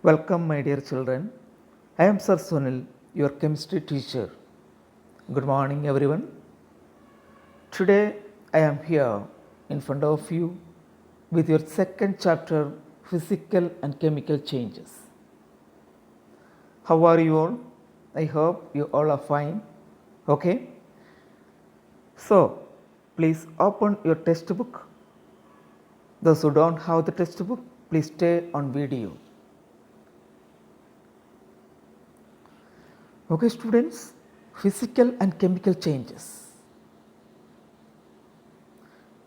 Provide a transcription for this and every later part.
Welcome, my dear children. I am Sir Sunil, your chemistry teacher. Good morning, everyone. Today I am here in front of you with your second chapter, Physical and Chemical Changes. How are you all? I hope you all are fine. Okay? So, please open your textbook. Those who don't have the textbook, please stay on video. Okay, students, physical and chemical changes.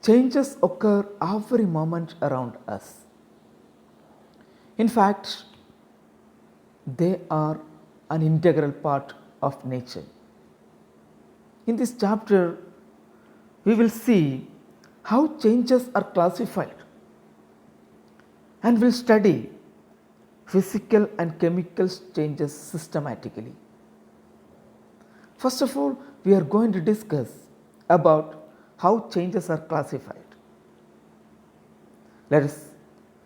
Changes occur every moment around us. In fact, they are an integral part of nature. In this chapter, we will see how changes are classified and will study physical and chemical changes systematically. First of all, we are going to discuss about how changes are classified. Let us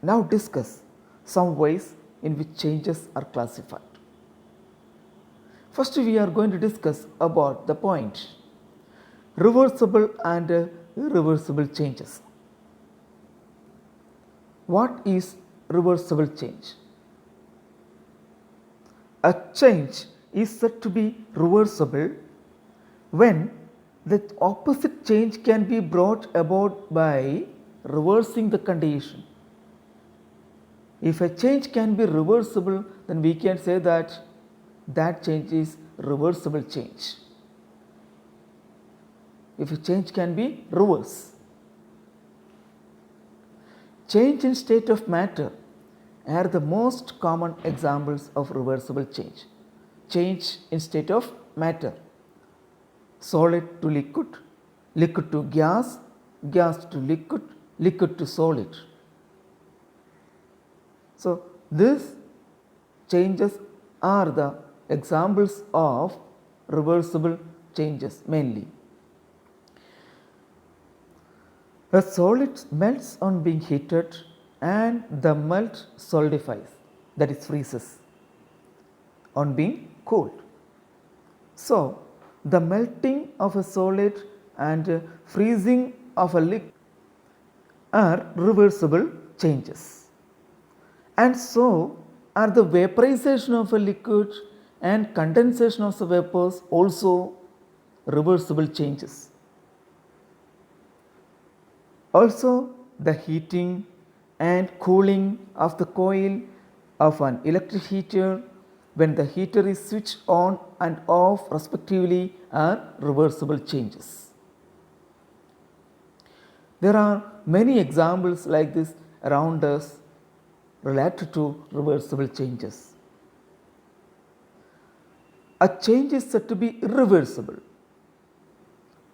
now discuss some ways in which changes are classified. First, we are going to discuss about the point reversible and irreversible changes. What is reversible change? A change is said to be reversible when the opposite change can be brought about by reversing the condition. If a change can be reversible, then we can say that that change is reversible change. If a change can be reversed. Change in state of matter are the most common examples of reversible change. Change in state of matter, solid to liquid, liquid to gas, gas to liquid, liquid to solid. So, these changes are the examples of reversible changes mainly. A solid melts on being heated and the melt solidifies, that is freezes on being cooled. So, the melting of a solid and freezing of a liquid are reversible changes. And so are the vaporization of a liquid and condensation of the vapors also reversible changes. Also, the heating and cooling of the coil of an electric heater when the heater is switched on and off respectively are reversible changes. There are many examples like this around us related to reversible changes. A change is said to be irreversible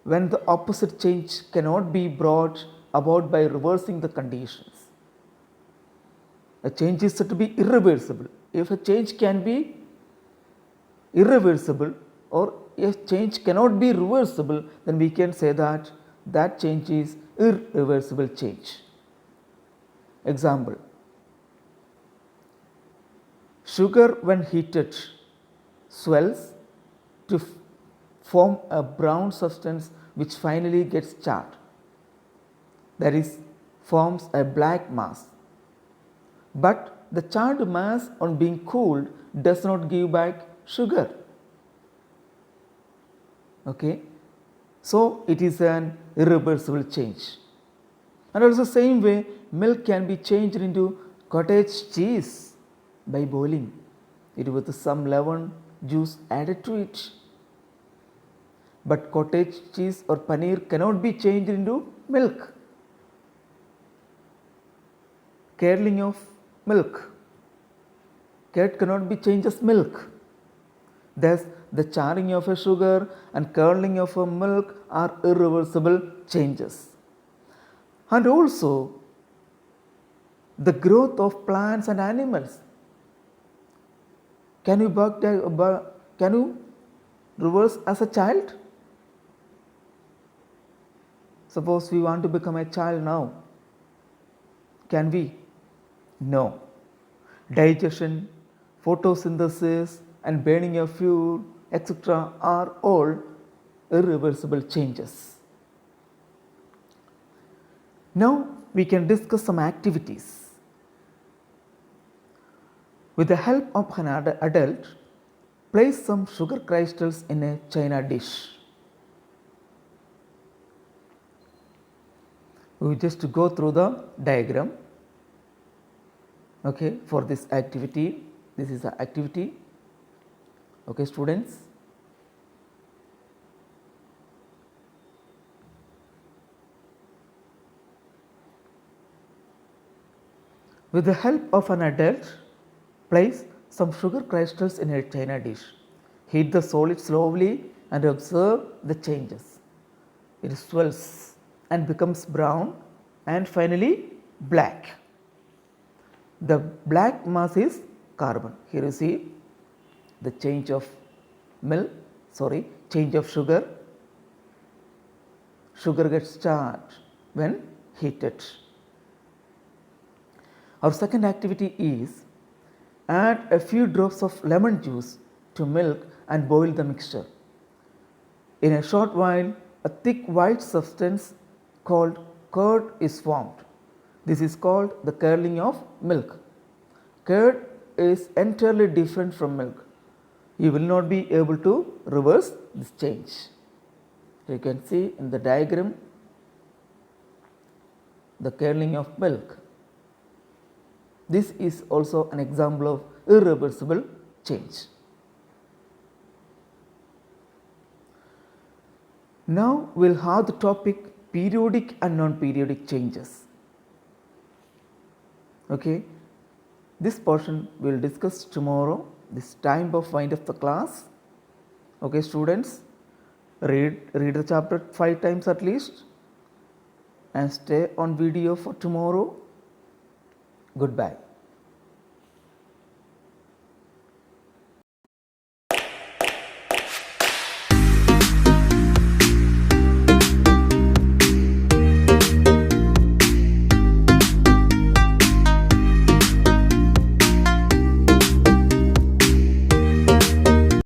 when the opposite change cannot be brought about by reversing the conditions. A change is said to be irreversible. If a change can be irreversible or if change cannot be reversible, then we can say that that change is irreversible change. Example, sugar when heated swells to form a brown substance which finally gets charred, that is, forms a black mass. But the charred mass on being cooled does not give back sugar. Okay? So, it is an irreversible change. And also same way, milk can be changed into cottage cheese by boiling it with some lemon juice added to it. But cottage cheese or paneer cannot be changed into milk. Curdling of milk. Curd cannot be changed as milk. Thus, the charring of a sugar and curdling of a milk are irreversible changes. And also, the growth of plants and animals. Can you reverse as a child? Suppose we want to become a child now. Can we? No. digestion, photosynthesis, and burning of fuel, etc., are all irreversible changes. Now we can discuss some activities. With the help of an adult, place some sugar crystals in a china dish. We just go through the diagram. Okay, for this activity, this is the activity. Okay, students. With the help of an adult, place some sugar crystals in a china dish. Heat the solid slowly and observe the changes. It swells and becomes brown and finally black. The black mass is carbon. Here you see the change of change of sugar. Sugar gets charged when heated. Our second activity is add a few drops of lemon juice to milk and boil the mixture. In a short while, a thick white substance called curd is formed. This is called the curdling of milk. Curd is entirely different from milk. You will not be able to reverse this change. You can see in the diagram the curdling of milk. This is also an example of irreversible change. Now we will have the topic periodic and non-periodic changes. Okay, this portion we will discuss tomorrow, this time of wind of the class. Okay, students, read the chapter 5 times at least and stay on video for tomorrow. Goodbye.